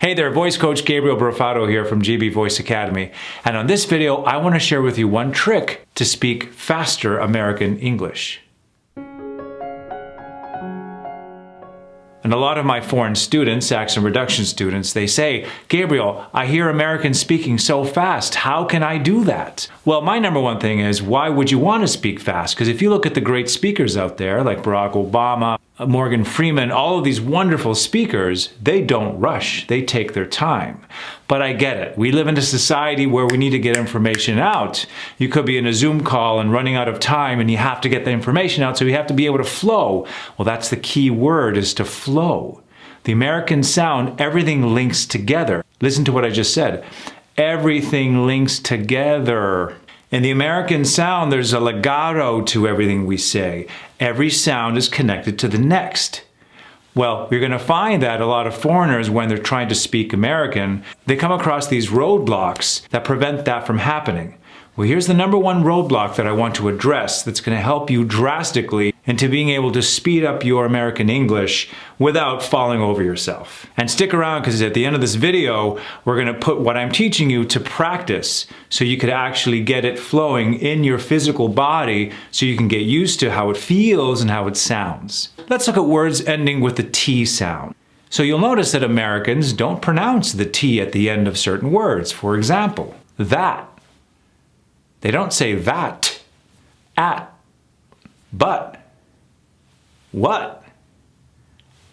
Hey there, voice coach Gabriel Brofato here from GB Voice Academy. And on this video, I want to share with you one trick to speak faster American English. And a lot of my foreign students, accent reduction students, they say, Gabriel, I hear Americans speaking so fast. How can I do that? Well, my number one thing is, why would you want to speak fast? Because if you look at the great speakers out there, like Barack Obama, Morgan Freeman, all of these wonderful speakers, they don't rush. They take their time. But I get it. We live in a society where we need to get information out. You could be in a Zoom call and running out of time and you have to get the information out, so you have to be able to flow. Well, that's the key word, is to flow. The American sound, everything links together. Listen to what I just said. Everything links together. In the American sound, there's a legato to everything we say. Every sound is connected to the next. Well, you're going to find that a lot of foreigners, when they're trying to speak American, they come across these roadblocks that prevent that from happening. Well, here's the number one roadblock that I want to address that's going to help you drastically into being able to speed up your American English without falling over yourself. And stick around, because at the end of this video, we're going to put what I'm teaching you to practice so you could actually get it flowing in your physical body, so you can get used to how it feels and how it sounds. Let's look at words ending with the T sound. So you'll notice that Americans don't pronounce the T at the end of certain words. For example, that. They don't say that, at, but, what,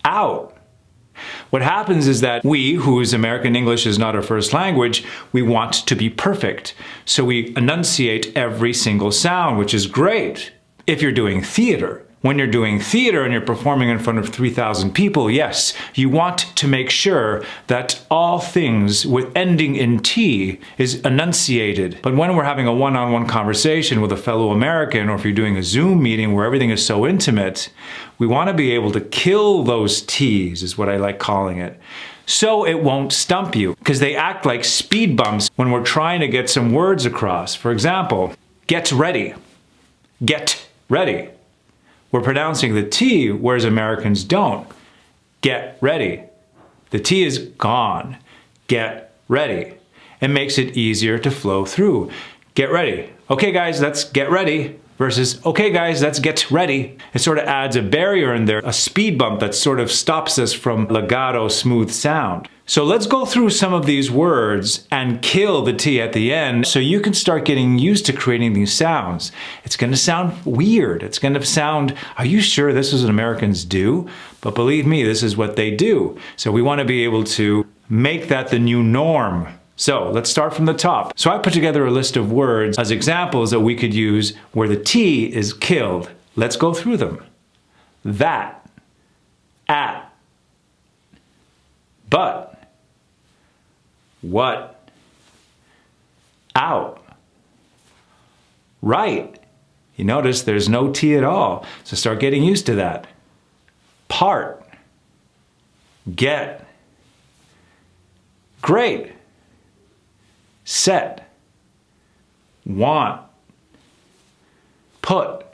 out. What happens is that we, whose American English is not our first language, we want to be perfect. So we enunciate every single sound, which is great if you're doing theater. When you're doing theater and you're performing in front of 3,000 people, yes, you want to make sure that all things with ending in T is enunciated. But when we're having a one-on-one conversation with a fellow American, or if you're doing a Zoom meeting where everything is so intimate, we want to be able to kill those T's, is what I like calling it, so it won't stump you, because they act like speed bumps when we're trying to get some words across. For example, get ready. Get ready. We're pronouncing the T, whereas Americans don't. Get ready. The T is gone. Get ready. It makes it easier to flow through. Get ready. Okay, guys, let's get ready. Versus, okay, guys, let's get ready. It sort of adds a barrier in there, a speed bump that sort of stops us from legato, smooth sound. So let's go through some of these words and kill the T at the end so you can start getting used to creating these sounds. It's going to sound weird. It's going to sound, are you sure this is what Americans do? But believe me, this is what they do. So we want to be able to make that the new norm. So let's start from the top. So I put together a list of words as examples that we could use where the T is killed. Let's go through them. That, at, but, what, out, right. You notice there's no T at all, so start getting used to that. Part, get, great, set, want, put,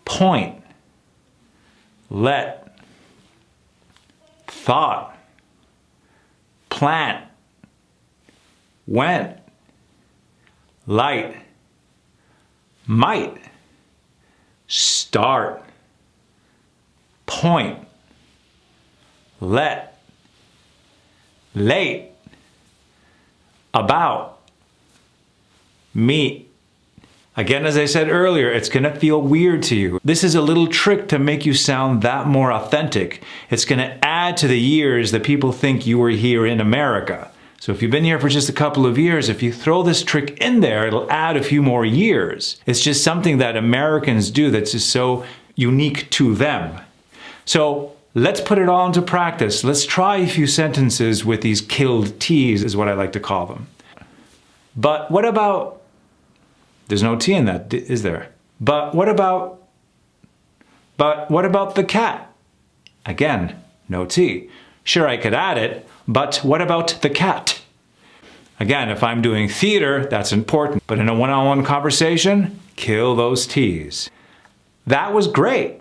point, let, thought, plant, went, light, might, start, point, let, late, about, meet. Again, as I said earlier, it's going to feel weird to you. This is a little trick to make you sound that more authentic. It's going to add to the years that people think you were here in America. So if you've been here for just a couple of years, if you throw this trick in there, it'll add a few more years. It's just something that Americans do that's just so unique to them. So let's put it all into practice. Let's try a few sentences with these killed T's, is what I like to call them. But what about, there's no T in that, is there? But what about the cat? Again, no T. Sure, I could add it, but what about the cat? Again, if I'm doing theater, that's important. But in a one-on-one conversation, kill those T's. That was great.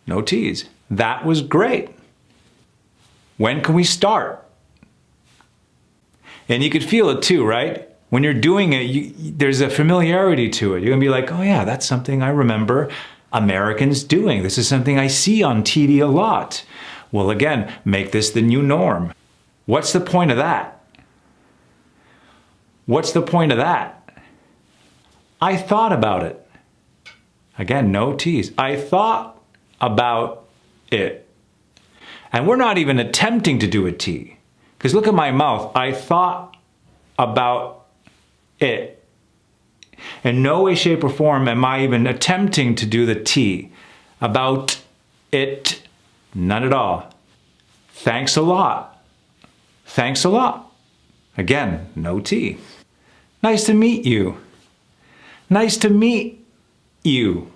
No T's. That was great. When can we start? And you could feel it too, right? When you're doing it, there's a familiarity to it. You're going to be like, oh yeah, that's something I remember Americans doing. This is something I see on TV a lot. Well, again, make this the new norm. What's the point of that? What's the point of that? I thought about it. Again, no T's. I thought about it. And we're not even attempting to do a T. Because look at my mouth. I thought about it. In no way, shape, or form am I even attempting to do the T. About it. None at all. Thanks a lot. Thanks a lot. Again, no T. Nice to meet you. Nice to meet you.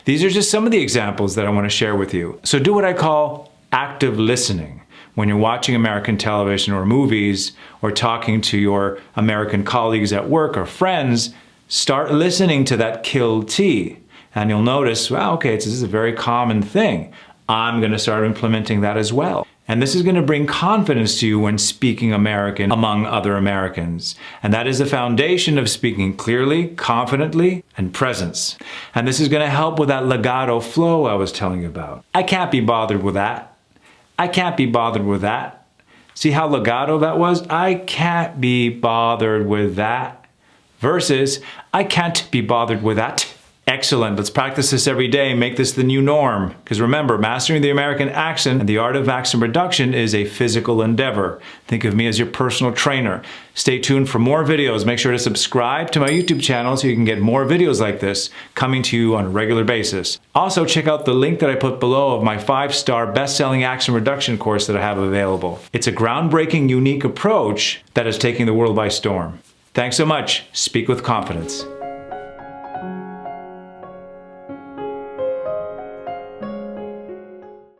These are just some of the examples that I want to share with you. So do what I call active listening. When you're watching American television or movies or talking to your American colleagues at work or friends, start listening to that kill T. And you'll notice, well, okay, this is a very common thing. I'm going to start implementing that as well. And this is going to bring confidence to you when speaking American among other Americans. And that is the foundation of speaking clearly, confidently, and presence. And this is going to help with that legato flow I was telling you about. I can't be bothered with that. I can't be bothered with that. See how legato that was? I can't be bothered with that. Versus, I can't be bothered with that. Excellent. Let's practice this every day and make this the new norm. Because remember, mastering the American accent and the art of accent reduction is a physical endeavor. Think of me as your personal trainer. Stay tuned for more videos. Make sure to subscribe to my YouTube channel so you can get more videos like this coming to you on a regular basis. Also, check out the link that I put below of my 5-star best-selling accent reduction course that I have available. It's a groundbreaking, unique approach that is taking the world by storm. Thanks so much. Speak with confidence.